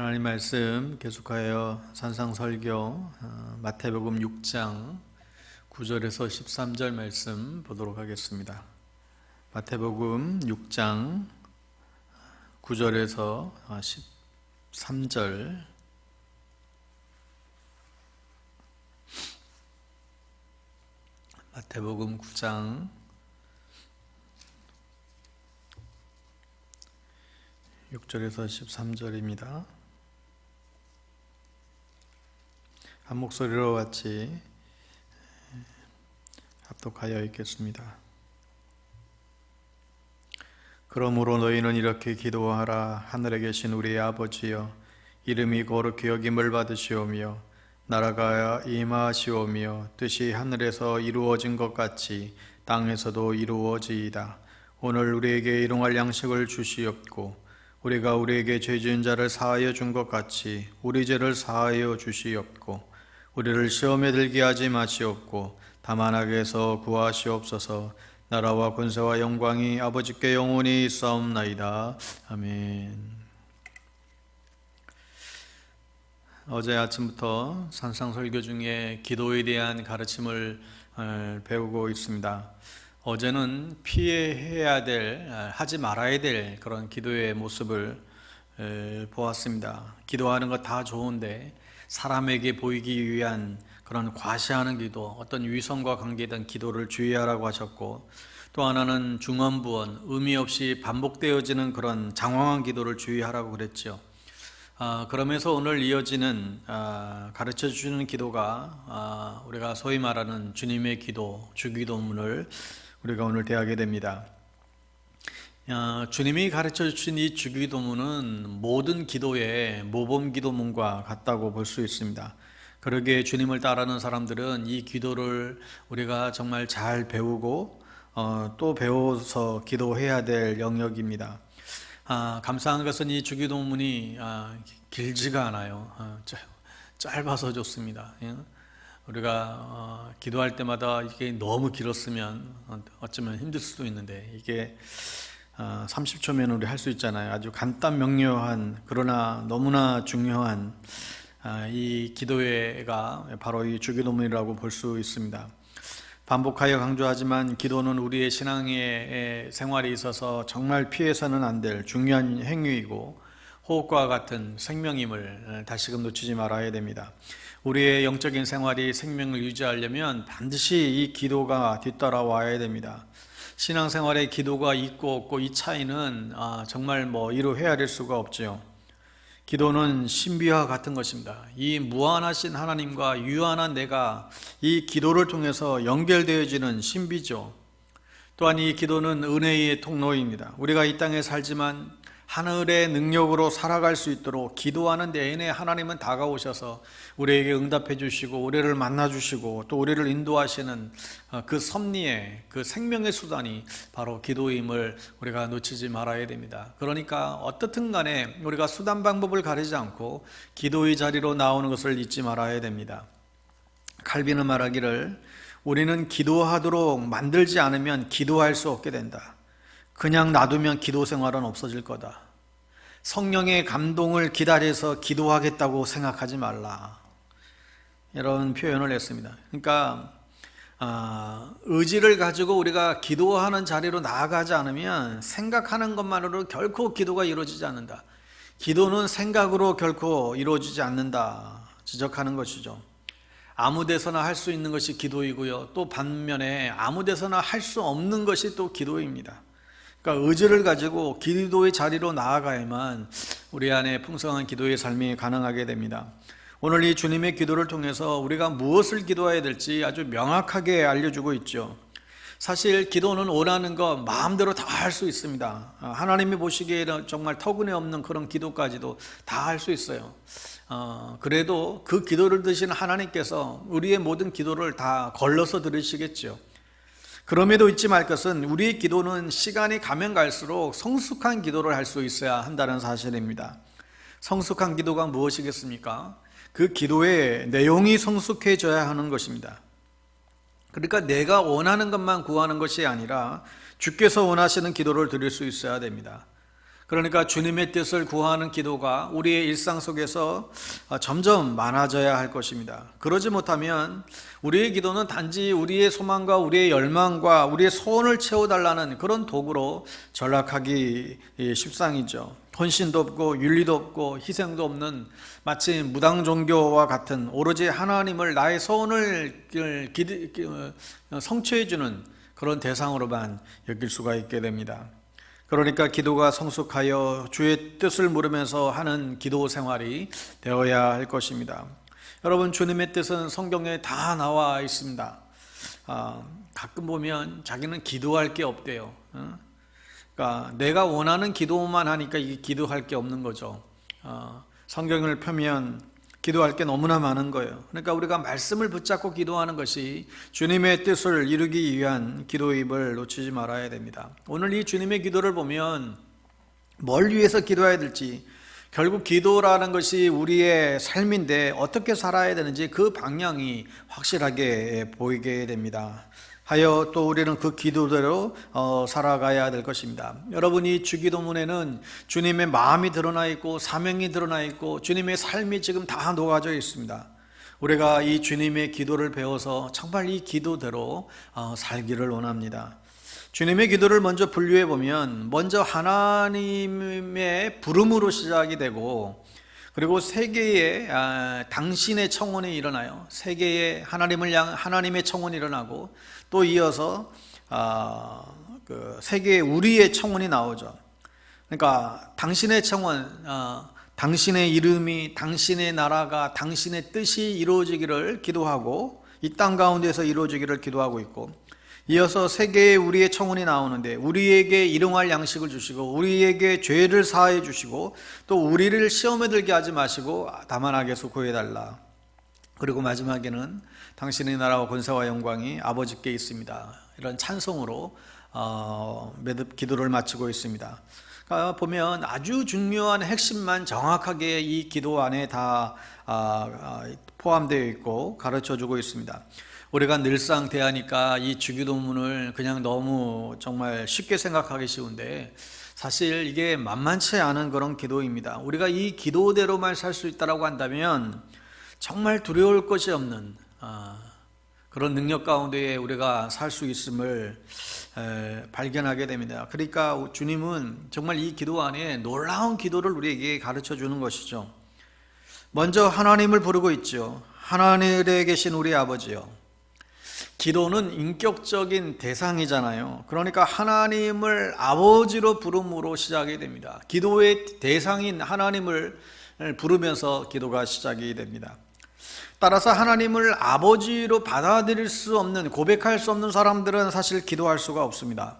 하나님 말씀 계속하여 산상설교 마태복음 6장 9절에서 13절 말씀 보도록 하겠습니다. 마태복음 6장 9절에서 13절 마태복음 9장 6절에서 13절입니다. 한 목소리로 같이 합독하여 읽겠습니다. 그러므로 너희는 이렇게 기도하라. 하늘에 계신 우리 아버지여, 이름이 거룩히 여김을 받으시오며 나라가 임하시오며 뜻이 하늘에서 이루어진 것 같이 땅에서도 이루어지이다. 오늘 우리에게 일용할 양식을 주시옵고 우리가 우리에게 죄 지은 자를 사하여 준 것 같이 우리 죄를 사하여 주시옵고 우리를 시험에 들게 하지 마시옵고 다만 악에서 구하시옵소서. 나라와 권세와 영광이 아버지께 영원히 있사옵나이다. 아멘. 어제 아침부터 산상설교 중에 기도에 대한 가르침을 배우고 있습니다. 어제는 피해야 될, 하지 말아야 될 그런 기도의 모습을 보았습니다. 기도하는 거 다 좋은데 사람에게 보이기 위한 그런 과시하는 기도, 어떤 위선과 관계된 기도를 주의하라고 하셨고, 또 하나는 중언부언, 의미 없이 반복되어지는 그런 장황한 기도를 주의하라고 그랬죠. 그러면서 오늘 이어지는 가르쳐 주시는 기도가 우리가 소위 말하는 주님의 기도, 주기도문을 우리가 오늘 대하게 됩니다. 주님이 가르쳐 주신 이 주기도문은 모든 기도의 모범기도문과 같다고 볼 수 있습니다. 그러기에 주님을 따르는 사람들은 이 기도를 우리가 정말 잘 배우고 또 배워서 기도해야 될 영역입니다. 감사한 것은 이 주기도문이 길지가 않아요. 짧아서 좋습니다. 우리가 기도할 때마다 이게 너무 길었으면 어쩌면 힘들 수도 있는데, 이게 30초면 우리 할 수 있잖아요. 아주 간단 명료한, 그러나 너무나 중요한 이 기도회가 바로 이 주기도문이라고 볼 수 있습니다. 반복하여 강조하지만 기도는 우리의 신앙의 생활에 있어서 정말 피해서는 안 될 중요한 행위이고 호흡과 같은 생명임을 다시금 놓치지 말아야 됩니다. 우리의 영적인 생활이 생명을 유지하려면 반드시 이 기도가 뒤따라와야 됩니다. 신앙생활에 기도가 있고 없고 이 차이는 정말 이루 헤아릴 수가 없죠. 기도는 신비와 같은 것입니다. 이 무한하신 하나님과 유한한 내가 이 기도를 통해서 연결되어지는 신비죠. 또한 이 기도는 은혜의 통로입니다. 우리가 이 땅에 살지만 하늘의 능력으로 살아갈 수 있도록 기도하는 내내 하나님은 다가오셔서 우리에게 응답해 주시고 우리를 만나 주시고 또 우리를 인도하시는 그 섭리의, 그 생명의 수단이 바로 기도임을 우리가 놓치지 말아야 됩니다. 그러니까 어떻든 간에 우리가 수단 방법을 가리지 않고 기도의 자리로 나오는 것을 잊지 말아야 됩니다. 칼빈은 말하기를, 우리는 기도하도록 만들지 않으면 기도할 수 없게 된다. 그냥 놔두면 기도 생활은 없어질 거다. 성령의 감동을 기다려서 기도하겠다고 생각하지 말라. 이런 표현을 했습니다. 그러니까 의지를 가지고 우리가 기도하는 자리로 나아가지 않으면 생각하는 것만으로 결코 기도가 이루어지지 않는다. 기도는 생각으로 결코 이루어지지 않는다 지적하는 것이죠. 아무 데서나 할 수 있는 것이 기도이고요, 또 반면에 아무 데서나 할 수 없는 것이 또 기도입니다. 그러니까 의지를 가지고 기도의 자리로 나아가야만 우리 안에 풍성한 기도의 삶이 가능하게 됩니다. 오늘 이 주님의 기도를 통해서 우리가 무엇을 기도해야 될지 아주 명확하게 알려주고 있죠. 사실 기도는 원하는 거 마음대로 다 할 수 있습니다. 하나님이 보시기에는 정말 터무니없는 그런 기도까지도 다 할 수 있어요. 그래도 그 기도를 드시는 하나님께서 우리의 모든 기도를 다 걸러서 들으시겠죠. 그럼에도 잊지 말 것은 우리의 기도는 시간이 가면 갈수록 성숙한 기도를 할 수 있어야 한다는 사실입니다. 성숙한 기도가 무엇이겠습니까? 그 기도의 내용이 성숙해져야 하는 것입니다. 그러니까 내가 원하는 것만 구하는 것이 아니라 주께서 원하시는 기도를 드릴 수 있어야 됩니다. 그러니까 주님의 뜻을 구하는 기도가 우리의 일상 속에서 점점 많아져야 할 것입니다. 그러지 못하면 우리의 기도는 단지 우리의 소망과 우리의 열망과 우리의 소원을 채워달라는 그런 도구로 전락하기 십상이죠. 헌신도 없고 윤리도 없고 희생도 없는 마치 무당 종교와 같은 오로지 하나님을 나의 소원을 성취해주는 그런 대상으로만 여길 수가 있게 됩니다. 그러니까 기도가 성숙하여 주의 뜻을 물으면서 하는 기도 생활이 되어야 할 것입니다. 여러분, 주님의 뜻은 성경에 다 나와 있습니다. 가끔 보면 자기는 기도할 게 없대요. 그러니까 내가 원하는 기도만 하니까 이게 기도할 게 없는 거죠. 성경을 펴면 기도할 게 너무나 많은 거예요. 그러니까 우리가 말씀을 붙잡고 기도하는 것이 주님의 뜻을 이루기 위한 기도임을 놓치지 말아야 됩니다. 오늘 이 주님의 기도를 보면 뭘 위해서 기도해야 될지, 결국 기도라는 것이 우리의 삶인데 어떻게 살아야 되는지 그 방향이 확실하게 보이게 됩니다. 하여 또 우리는 그 기도대로 살아가야 될 것입니다. 여러분이 주기도문에는 주님의 마음이 드러나 있고 사명이 드러나 있고 주님의 삶이 지금 다 녹아져 있습니다. 우리가 이 주님의 기도를 배워서 정말 이 기도대로 살기를 원합니다. 주님의 기도를 먼저 분류해 보면 먼저 하나님의 부름으로 시작이 되고, 그리고 세계에 당신의 청혼이 일어나요. 세계에 하나님의 청혼이 일어나고, 또 이어서 세계에 우리의 청혼이 나오죠. 그러니까 당신의 청혼, 당신의 이름이, 당신의 나라가, 당신의 뜻이 이루어지기를 기도하고 이 땅 가운데서 이루어지기를 기도하고 있고, 이어서 세계에 우리의 청혼이 나오는데 우리에게 일용할 양식을 주시고 우리에게 죄를 사하여 주시고 또 우리를 시험에 들게 하지 마시고 다만 악에서 구해달라. 그리고 마지막에는 당신의 나라와 권세와 영광이 아버지께 있습니다. 이런 찬송으로 기도를 마치고 있습니다. 그러니까 보면 아주 중요한 핵심만 정확하게 이 기도 안에 다 포함되어 있고 가르쳐주고 있습니다. 우리가 늘상 대하니까 이 주기도문을 그냥 너무 정말 쉽게 생각하기 쉬운데 사실 이게 만만치 않은 그런 기도입니다. 우리가 이 기도대로만 살 수 있다고 한다면 정말 두려울 것이 없는 그런 능력 가운데 우리가 살 수 있음을 발견하게 됩니다. 그러니까 주님은 정말 이 기도 안에 놀라운 기도를 우리에게 가르쳐 주는 것이죠. 먼저 하나님을 부르고 있죠. 하늘에 계신 우리 아버지요. 기도는 인격적인 대상이잖아요. 그러니까 하나님을 아버지로 부름으로 시작이 됩니다. 기도의 대상인 하나님을 부르면서 기도가 시작이 됩니다. 따라서 하나님을 아버지로 받아들일 수 없는, 고백할 수 없는 사람들은 사실 기도할 수가 없습니다.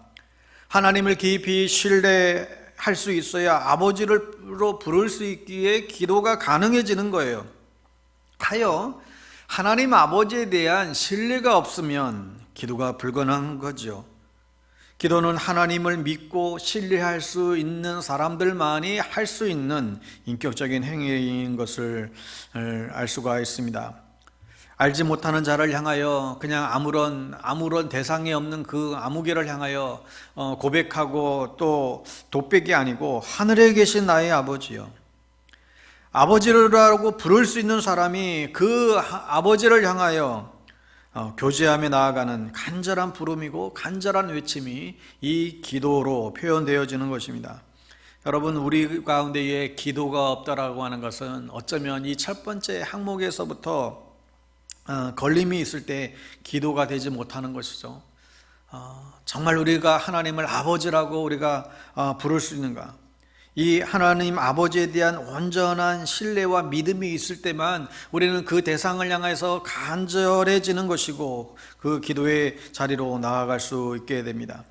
하나님을 깊이 신뢰할 수 있어야 아버지로 부를 수 있기에 기도가 가능해지는 거예요. 하여 하나님 아버지에 대한 신뢰가 없으면 기도가 불가능한 거죠. 기도는 하나님을 믿고 신뢰할 수 있는 사람들만이 할 수 있는 인격적인 행위인 것을 알 수가 있습니다. 알지 못하는 자를 향하여 그냥 아무런 대상이 없는 그 아무개를 향하여 고백하고 또 독백이 아니고 하늘에 계신 나의 아버지요. 아버지라고 부를 수 있는 사람이 그 아버지를 향하여 교제하며 나아가는 간절한 부름이고 간절한 외침이 이 기도로 표현되어지는 것입니다. 여러분, 우리 가운데에 기도가 없다라고 하는 것은 어쩌면 이 첫 번째 항목에서부터 걸림이 있을 때 기도가 되지 못하는 것이죠. 정말 우리가 하나님을 아버지라고 우리가 부를 수 있는가? 이 하나님 아버지에 대한 온전한 신뢰와 믿음이 있을 때만 우리는 그 대상을 향해서 간절해지는 것이고 그 기도의 자리로 나아갈 수 있게 됩니다.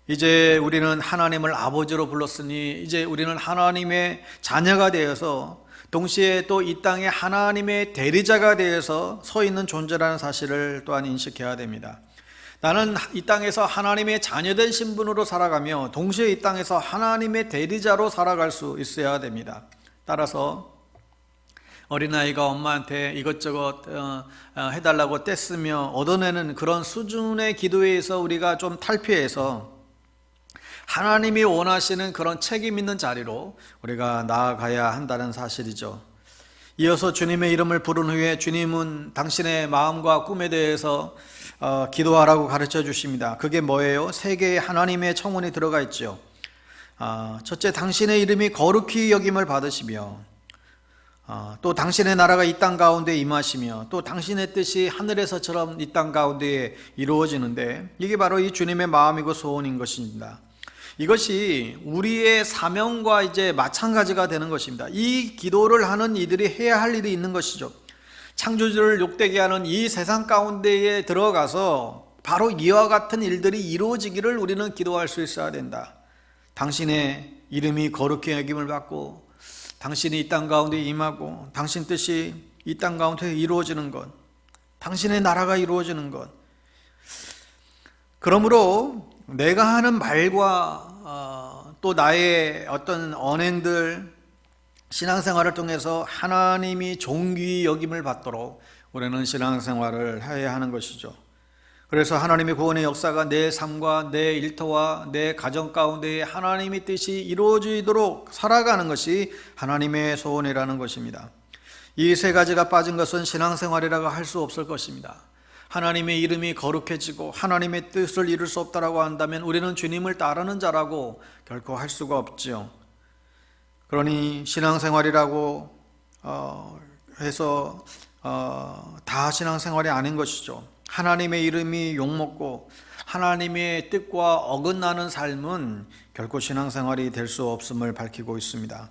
이제 우리는 하나님을 아버지로 불렀으니 이제 우리는 하나님의 자녀가 되어서 동시에 또 이 땅에 하나님의 대리자가 되어서 서 있는 존재라는 사실을 또한 인식해야 됩니다. 나는 이 땅에서 하나님의 자녀된 신분으로 살아가며 동시에 이 땅에서 하나님의 대리자로 살아갈 수 있어야 됩니다. 따라서 어린아이가 엄마한테 이것저것 해달라고 떼쓰며 얻어내는 그런 수준의 기도에서 우리가 좀 탈피해서 하나님이 원하시는 그런 책임 있는 자리로 우리가 나아가야 한다는 사실이죠. 이어서 주님의 이름을 부른 후에 주님은 당신의 마음과 꿈에 대해서 기도하라고 가르쳐 주십니다. 그게 뭐예요? 세 개의 하나님의 청혼이 들어가 있죠. 첫째, 당신의 이름이 거룩히 여김을 받으시며, 또 당신의 나라가 이 땅 가운데 임하시며, 또 당신의 뜻이 하늘에서처럼 이 땅 가운데 이루어지는데, 이게 바로 이 주님의 마음이고 소원인 것입니다. 이것이 우리의 사명과 이제 마찬가지가 되는 것입니다. 이 기도를 하는 이들이 해야 할 일이 있는 것이죠. 창조주를 욕되게 하는 이 세상 가운데에 들어가서 바로 이와 같은 일들이 이루어지기를 우리는 기도할 수 있어야 된다. 당신의 이름이 거룩히 여김을 받고, 당신이 이 땅 가운데 임하고, 당신 뜻이 이 땅 가운데 이루어지는 것, 당신의 나라가 이루어지는 것. 그러므로 내가 하는 말과 또 나의 어떤 언행들, 신앙생활을 통해서 하나님이 존귀 여김을 받도록 우리는 신앙생활을 해야 하는 것이죠. 그래서 하나님의 구원의 역사가 내 삶과 내 일터와 내 가정 가운데 하나님의 뜻이 이루어지도록 살아가는 것이 하나님의 소원이라는 것입니다. 이 세 가지가 빠진 것은 신앙생활이라고 할 수 없을 것입니다. 하나님의 이름이 거룩해지고 하나님의 뜻을 이룰 수 없다라고 한다면 우리는 주님을 따르는 자라고 결코 할 수가 없지요. 그러니 신앙생활이라고 해서 다 신앙생활이 아닌 것이죠. 하나님의 이름이 욕먹고 하나님의 뜻과 어긋나는 삶은 결코 신앙생활이 될 수 없음을 밝히고 있습니다.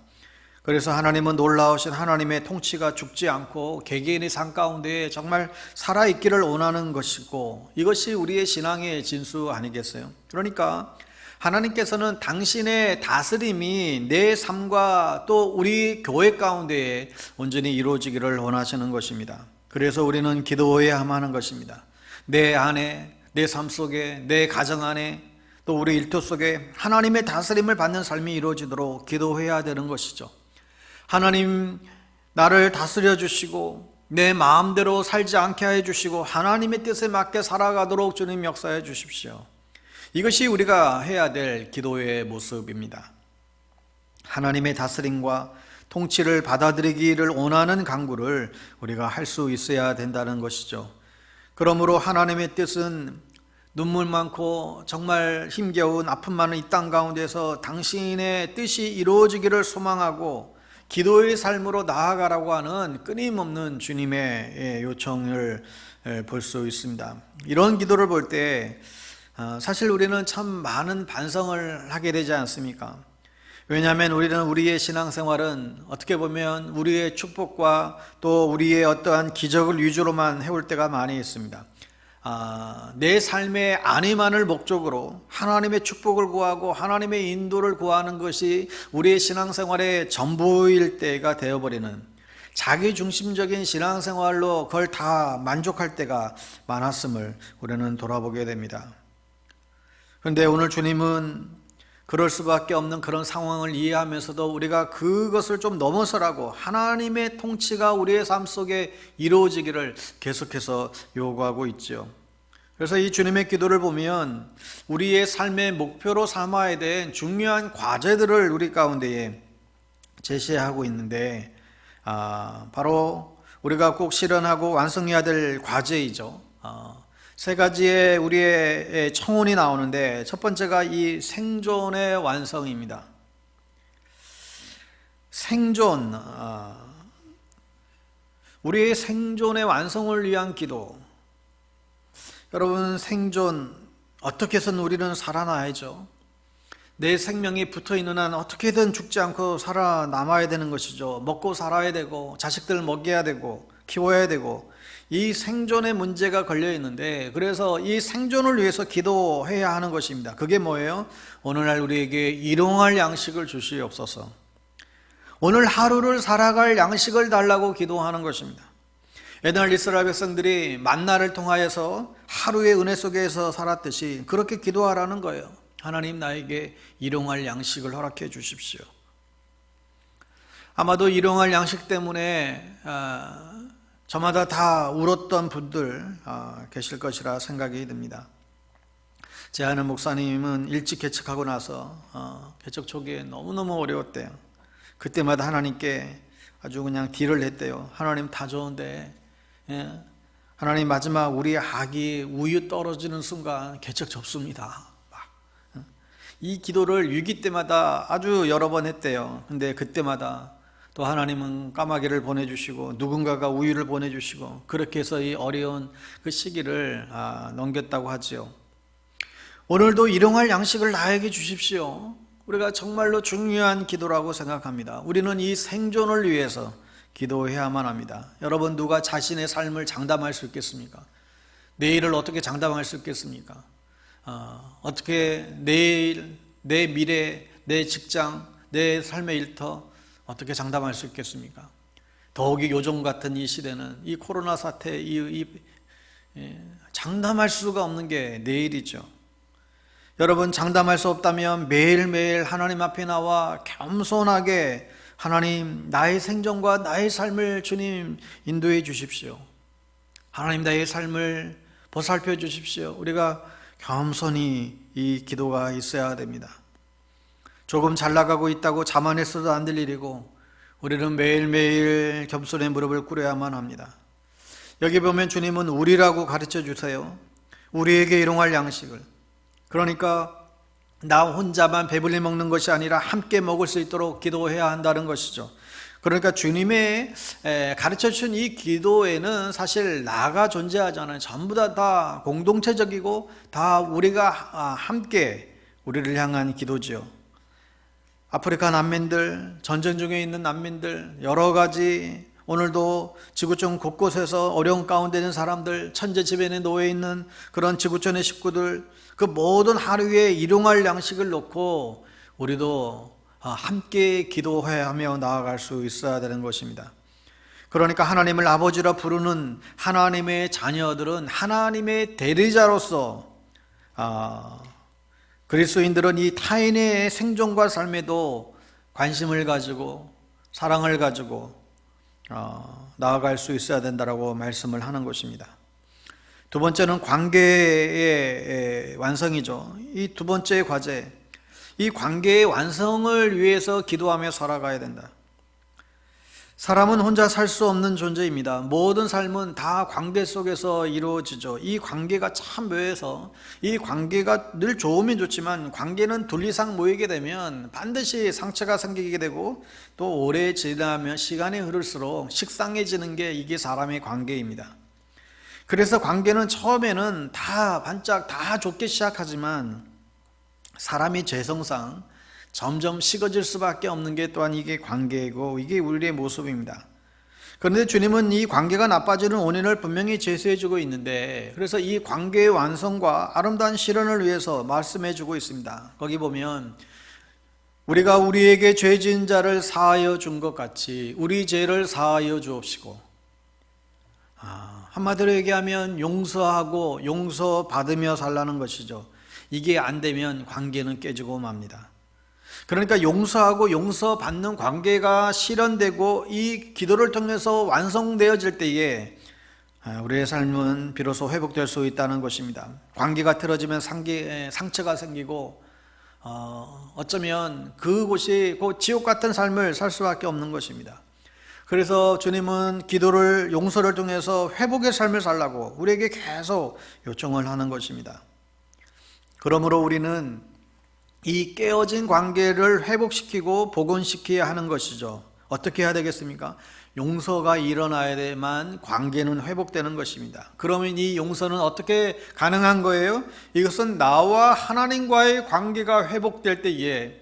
그래서 하나님은 놀라우신 하나님의 통치가 죽지 않고 개개인의 삶 가운데 정말 살아있기를 원하는 것이고, 이것이 우리의 신앙의 진수 아니겠어요? 그러니까 하나님께서는 당신의 다스림이 내 삶과 또 우리 교회 가운데에 온전히 이루어지기를 원하시는 것입니다. 그래서 우리는 기도해야만 하는 것입니다. 내 안에, 내 삶 속에, 내 가정 안에, 또 우리 일터 속에 하나님의 다스림을 받는 삶이 이루어지도록 기도해야 되는 것이죠. 하나님, 나를 다스려 주시고 내 마음대로 살지 않게 해 주시고 하나님의 뜻에 맞게 살아가도록 주님 역사해 주십시오. 이것이 우리가 해야 될 기도의 모습입니다. 하나님의 다스림과 통치를 받아들이기를 원하는 간구를 우리가 할 수 있어야 된다는 것이죠. 그러므로 하나님의 뜻은 눈물 많고 정말 힘겨운 아픔 많은 이 땅 가운데서 당신의 뜻이 이루어지기를 소망하고 기도의 삶으로 나아가라고 하는 끊임없는 주님의 요청을 볼 수 있습니다. 이런 기도를 볼 때 사실 우리는 참 많은 반성을 하게 되지 않습니까? 왜냐하면 우리는 우리의 신앙생활은 어떻게 보면 우리의 축복과 또 우리의 어떠한 기적을 위주로만 해올 때가 많이 있습니다. 내 삶의 안위만을 목적으로 하나님의 축복을 구하고 하나님의 인도를 구하는 것이 우리의 신앙생활의 전부일 때가 되어버리는 자기중심적인 신앙생활로 그걸 다 만족할 때가 많았음을 우리는 돌아보게 됩니다. 그런데 오늘 주님은 그럴 수밖에 없는 그런 상황을 이해하면서도 우리가 그것을 좀 넘어서라고 하나님의 통치가 우리의 삶 속에 이루어지기를 계속해서 요구하고 있죠. 그래서 이 주님의 기도를 보면 우리의 삶의 목표로 삼아야 될 중요한 과제들을 우리 가운데에 제시하고 있는데 바로 우리가 꼭 실현하고 완성해야 될 과제이죠. 세 가지의 우리의 청혼이 나오는데 첫 번째가 이 생존의 완성입니다. 생존, 우리의 생존의 완성을 위한 기도. 여러분, 생존, 어떻게 해서는 우리는 살아나야죠. 내 생명이 붙어있는 한 어떻게든 죽지 않고 살아남아야 되는 것이죠. 먹고 살아야 되고 자식들 먹여야 되고 키워야 되고 이 생존의 문제가 걸려 있는데, 그래서 이 생존을 위해서 기도해야 하는 것입니다. 그게 뭐예요? 오늘날 우리에게 일용할 양식을 주시옵소서. 오늘 하루를 살아갈 양식을 달라고 기도하는 것입니다. 옛날 이스라엘 백성들이 만나를 통하여서 하루의 은혜 속에서 살았듯이 그렇게 기도하라는 거예요. 하나님, 나에게 일용할 양식을 허락해 주십시오. 아마도 일용할 양식 때문에 저마다 다 울었던 분들 계실 것이라 생각이 듭니다. 제 아는 목사님은 일찍 개척하고 나서 개척 초기에 너무너무 어려웠대요. 그때마다 하나님께 아주 그냥 딜을 했대요. 하나님 다 좋은데, 예, 하나님 마지막 우리 아기 우유 떨어지는 순간 개척 접습니다. 이 기도를 위기 때마다 아주 여러 번 했대요. 근데 그때마다 또 하나님은 까마귀를 보내주시고 누군가가 우유를 보내주시고 그렇게 해서 이 어려운 그 시기를 넘겼다고 하지요. 오늘도 일용할 양식을 나에게 주십시오. 우리가 정말로 중요한 기도라고 생각합니다. 우리는 이 생존을 위해서 기도해야만 합니다. 여러분, 누가 자신의 삶을 장담할 수 있겠습니까? 내일을 어떻게 장담할 수 있겠습니까? 어떻게 내일, 내 미래, 내 직장, 내 삶의 일터 어떻게 장담할 수 있겠습니까? 더욱이 요즘 같은 이 시대는 이 코로나 사태, 장담할 수가 없는 게 내일이죠. 여러분, 장담할 수 없다면 매일매일 하나님 앞에 나와 겸손하게 하나님, 나의 생존과 나의 삶을 주님 인도해 주십시오. 하나님, 나의 삶을 보살펴 주십시오. 우리가 겸손히 이 기도가 있어야 됩니다. 조금 잘 나가고 있다고 자만했어도 안 될 일이고 우리는 매일매일 겸손의 무릎을 꿇어야만 합니다. 여기 보면 주님은 우리라고 가르쳐 주세요. 우리에게 일용할 양식을. 그러니까 나 혼자만 배불리 먹는 것이 아니라 함께 먹을 수 있도록 기도해야 한다는 것이죠. 그러니까 주님의 가르쳐 주신 이 기도에는 사실 나가 존재하잖아요. 전부 다 공동체적이고 다 우리가 함께 우리를 향한 기도지요. 아프리카 난민들, 전쟁 중에 있는 난민들, 여러 가지 오늘도 지구촌 곳곳에서 어려운 가운데 있는 사람들, 천재지변에 놓여 있는 그런 지구촌의 식구들, 그 모든 하루에 일용할 양식을 놓고 우리도 함께 기도하며 나아갈 수 있어야 되는 것입니다. 그러니까 하나님을 아버지라 부르는 하나님의 자녀들은 하나님의 대리자로서 그리스도인들은 이 타인의 생존과 삶에도 관심을 가지고 사랑을 가지고 나아갈 수 있어야 된다라고 말씀을 하는 것입니다. 두 번째는 관계의 완성이죠. 이 두 번째 과제, 이 관계의 완성을 위해서 기도하며 살아가야 된다. 사람은 혼자 살 수 없는 존재입니다. 모든 삶은 다 관계 속에서 이루어지죠. 이 관계가 참 묘해서 이 관계가 늘 좋으면 좋지만 관계는 둘 이상 모이게 되면 반드시 상처가 생기게 되고 또 오래 지나면 시간이 흐를수록 식상해지는 게 이게 사람의 관계입니다. 그래서 관계는 처음에는 다 반짝 다 좋게 시작하지만 사람이 죄성상 점점 식어질 수밖에 없는 게 또한 이게 관계이고 이게 우리의 모습입니다. 그런데 주님은 이 관계가 나빠지는 원인을 분명히 제시해주고 있는데 그래서 이 관계의 완성과 아름다운 실현을 위해서 말씀해주고 있습니다. 거기 보면 우리가 우리에게 죄 지은 자를 사하여 준 것 같이 우리 죄를 사하여 주옵시고, 한마디로 얘기하면 용서하고 용서받으며 살라는 것이죠. 이게 안 되면 관계는 깨지고 맙니다. 그러니까 용서하고 용서받는 관계가 실현되고 이 기도를 통해서 완성되어질 때에 우리의 삶은 비로소 회복될 수 있다는 것입니다. 관계가 틀어지면 상처가 생기고 어쩌면 그곳이 곧 지옥 같은 삶을 살 수밖에 없는 것입니다. 그래서 주님은 기도를 용서를 통해서 회복의 삶을 살라고 우리에게 계속 요청을 하는 것입니다. 그러므로 우리는 이 깨어진 관계를 회복시키고 복원시켜야 하는 것이죠. 어떻게 해야 되겠습니까? 용서가 일어나야만 관계는 회복되는 것입니다. 그러면 이 용서는 어떻게 가능한 거예요? 이것은 나와 하나님과의 관계가 회복될 때에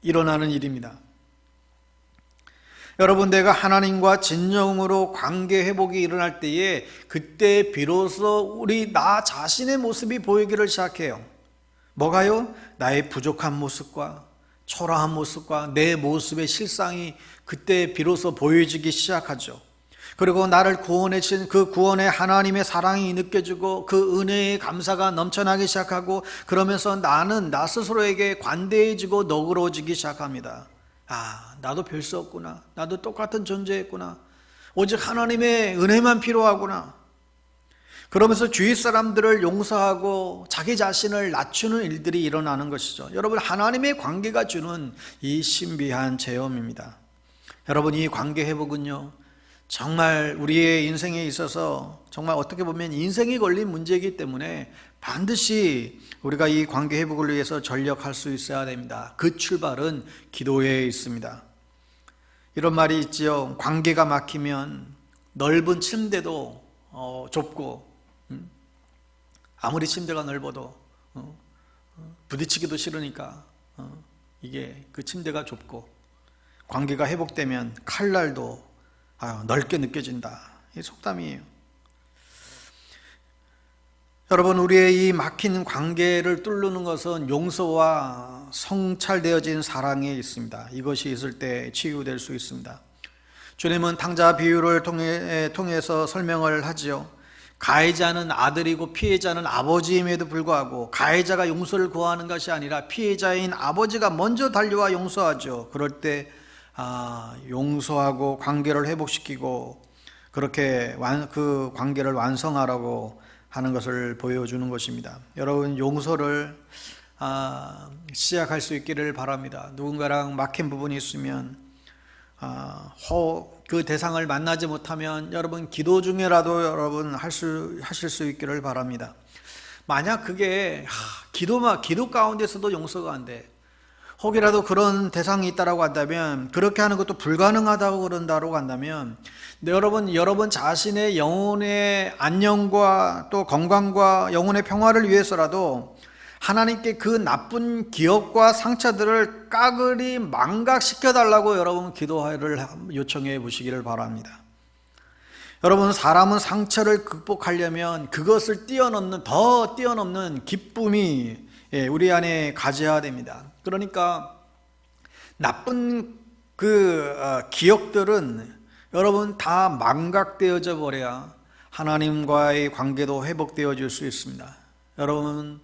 일어나는 일입니다. 여러분, 내가 하나님과 진정으로 관계 회복이 일어날 때에 그때 비로소 나 자신의 모습이 보이기를 시작해요. 뭐가요? 나의 부족한 모습과 초라한 모습과 내 모습의 실상이 그때 비로소 보여지기 시작하죠. 그리고 나를 구원해 주신 그 구원의 하나님의 사랑이 느껴지고 그 은혜의 감사가 넘쳐나기 시작하고 그러면서 나는 나 스스로에게 관대해지고 너그러워지기 시작합니다. 나도 별 수 없구나. 나도 똑같은 존재였구나. 오직 하나님의 은혜만 필요하구나. 그러면서 주위 사람들을 용서하고 자기 자신을 낮추는 일들이 일어나는 것이죠. 여러분, 하나님의 관계가 주는 이 신비한 체험입니다. 여러분, 이 관계 회복은요, 정말 우리의 인생에 있어서 정말 어떻게 보면 인생이 걸린 문제이기 때문에 반드시 우리가 이 관계 회복을 위해서 전력할 수 있어야 됩니다. 그 출발은 기도에 있습니다. 이런 말이 있지요. 관계가 막히면 넓은 침대도 좁고, 아무리 침대가 넓어도 부딪히기도 싫으니까 이게 그 침대가 좁고, 관계가 회복되면 칼날도 넓게 느껴진다. 이 속담이에요. 여러분, 우리의 이 막힌 관계를 뚫는 것은 용서와 성찰되어진 사랑에 있습니다. 이것이 있을 때 치유될 수 있습니다. 주님은 탕자 비유를 통해서 설명을 하지요. 가해자는 아들이고 피해자는 아버지임에도 불구하고 가해자가 용서를 구하는 것이 아니라 피해자인 아버지가 먼저 달려와 용서하죠. 그럴 때 용서하고 관계를 회복시키고 그렇게 그 관계를 완성하라고 하는 것을 보여주는 것입니다. 여러분, 용서를 시작할 수 있기를 바랍니다. 누군가랑 막힌 부분이 있으면 그 대상을 만나지 못하면 여러분 기도 중에라도 여러분 하실 수 있기를 바랍니다. 만약 그게 기도 가운데서도 용서가 안 돼, 혹이라도 그런 대상이 있다라고 한다면, 그렇게 하는 것도 불가능하다고 그런다고 한다면, 여러분 자신의 영혼의 안녕과 또 건강과 영혼의 평화를 위해서라도 하나님께 그 나쁜 기억과 상처들을 까그리 망각시켜 달라고 여러분 기도를 요청해 보시기를 바랍니다. 여러분, 사람은 상처를 극복하려면 그것을 더 뛰어넘는 기쁨이 우리 안에 가져야 됩니다. 그러니까 나쁜 기억들은 여러분 다 망각되어져 버려야 하나님과의 관계도 회복되어질 수 있습니다. 여러분,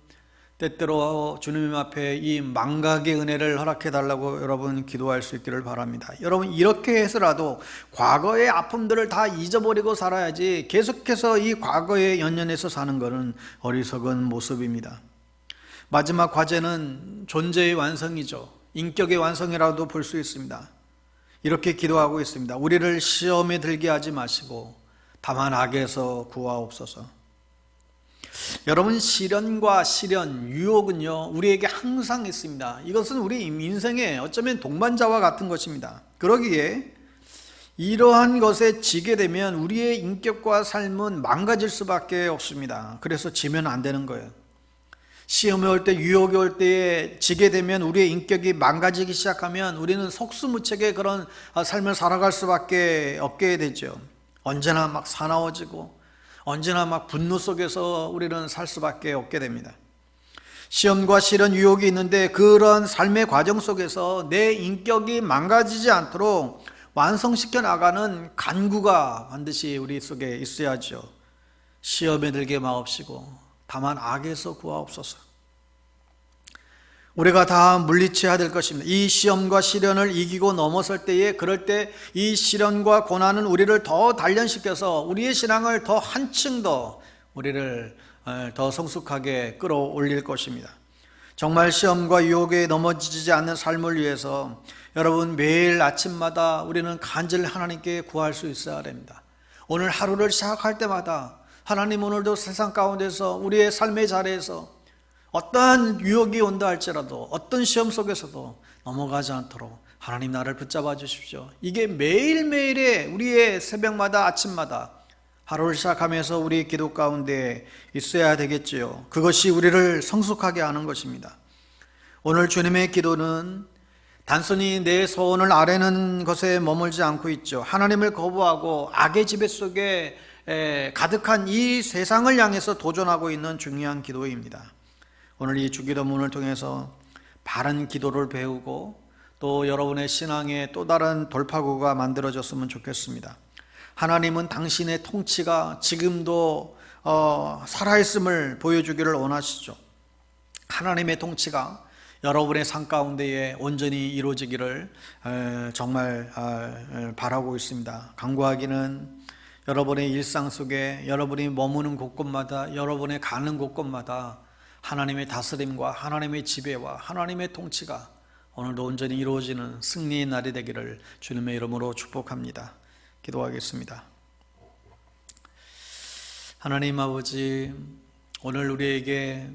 때때로 주님 앞에 이 망각의 은혜를 허락해 달라고 여러분 기도할 수 있기를 바랍니다. 여러분, 이렇게 해서라도 과거의 아픔들을 다 잊어버리고 살아야지 계속해서 이 과거에 연연해서 사는 것은 어리석은 모습입니다. 마지막 과제는 존재의 완성이죠. 인격의 완성이라도 볼 수 있습니다. 이렇게 기도하고 있습니다. 우리를 시험에 들게 하지 마시고 다만 악에서 구하옵소서. 여러분, 시련과 유혹은요 우리에게 항상 있습니다. 이것은 우리 인생의 어쩌면 동반자와 같은 것입니다. 그러기에 이러한 것에 지게 되면 우리의 인격과 삶은 망가질 수밖에 없습니다. 그래서 지면 안 되는 거예요. 시험이 올 때, 유혹이 올 때에 지게 되면 우리의 인격이 망가지기 시작하면 우리는 속수무책의 그런 삶을 살아갈 수밖에 없게 되죠. 언제나 막 사나워지고 언제나 막 분노 속에서 우리는 살 수밖에 없게 됩니다. 시험과 시련, 유혹이 있는데 그런 삶의 과정 속에서 내 인격이 망가지지 않도록 완성시켜 나가는 간구가 반드시 우리 속에 있어야죠. 시험에 들게 마옵시고 다만 악에서 구하옵소서. 우리가 다 물리쳐야 될 것입니다. 이 시험과 시련을 이기고 넘어설 때에, 그럴 때 이 시련과 고난은 우리를 더 단련시켜서 우리의 신앙을 더 한층 더 우리를 더 성숙하게 끌어올릴 것입니다. 정말 시험과 유혹에 넘어지지 않는 삶을 위해서 여러분 매일 아침마다 우리는 간절히 하나님께 구할 수 있어야 됩니다. 오늘 하루를 시작할 때마다 하나님, 오늘도 세상 가운데서 우리의 삶의 자리에서 어떠한 유혹이 온다 할지라도 어떤 시험 속에서도 넘어가지 않도록 하나님 나를 붙잡아 주십시오. 이게 매일매일의 우리의 새벽마다 아침마다 하루를 시작하면서 우리의 기도 가운데 있어야 되겠지요. 그것이 우리를 성숙하게 하는 것입니다. 오늘 주님의 기도는 단순히 내 소원을 아뢰는 것에 머물지 않고 있죠. 하나님을 거부하고 악의 지배 속에 가득한 이 세상을 향해서 도전하고 있는 중요한 기도입니다. 오늘 이 주기도문을 통해서 바른 기도를 배우고 또 여러분의 신앙에 또 다른 돌파구가 만들어졌으면 좋겠습니다. 하나님은 당신의 통치가 지금도 살아있음을 보여주기를 원하시죠. 하나님의 통치가 여러분의 삶 가운데에 온전히 이루어지기를 정말 바라고 있습니다. 간구하기는 여러분의 일상 속에 여러분이 머무는 곳곳마다 여러분의 가는 곳곳마다 하나님의 다스림과 하나님의 지배와 하나님의 통치가 오늘도 온전히 이루어지는 승리의 날이 되기를 주님의 이름으로 축복합니다. 기도하겠습니다. 하나님 아버지, 오늘 우리에게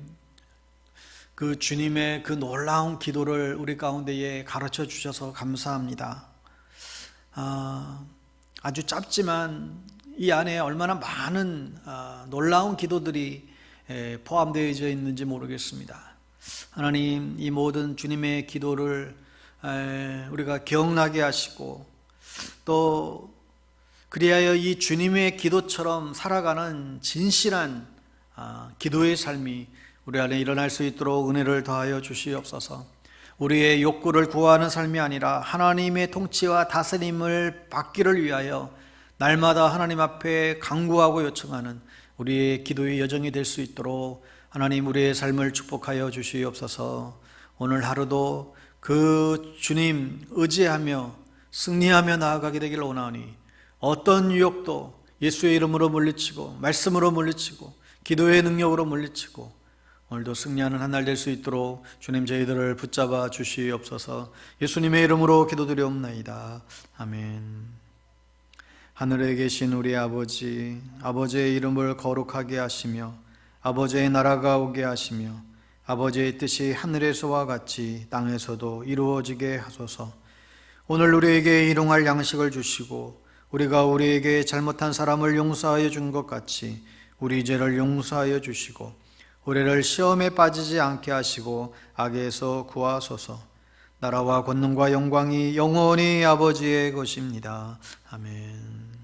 그 주님의 그 놀라운 기도를 우리 가운데에 가르쳐 주셔서 감사합니다. 아주 짧지만 이 안에 얼마나 많은 놀라운 기도들이 포함되어 있는지 모르겠습니다. 하나님, 이 모든 주님의 기도를 우리가 기억나게 하시고 또 그리하여 이 주님의 기도처럼 살아가는 진실한 기도의 삶이 우리 안에 일어날 수 있도록 은혜를 더하여 주시옵소서. 우리의 욕구를 구하는 삶이 아니라 하나님의 통치와 다스림을 받기를 위하여 날마다 하나님 앞에 간구하고 요청하는 우리의 기도의 여정이 될 수 있도록 하나님 우리의 삶을 축복하여 주시옵소서. 오늘 하루도 그 주님 의지하며 승리하며 나아가게 되기를 원하오니 어떤 유혹도 예수의 이름으로 물리치고 말씀으로 물리치고 기도의 능력으로 물리치고 오늘도 승리하는 한 날 될 수 있도록 주님 저희들을 붙잡아 주시옵소서. 예수님의 이름으로 기도드리옵나이다. 아멘. 하늘에 계신 우리 아버지, 아버지의 이름을 거룩하게 하시며 아버지의 나라가 오게 하시며 아버지의 뜻이 하늘에서와 같이 땅에서도 이루어지게 하소서. 오늘 우리에게 일용할 양식을 주시고 우리가 우리에게 잘못한 사람을 용서하여 준 것 같이 우리 죄를 용서하여 주시고 우리를 시험에 빠지지 않게 하시고 악에서 구하소서. 나라와 권능과 영광이 영원히 아버지의 것입니다. 아멘.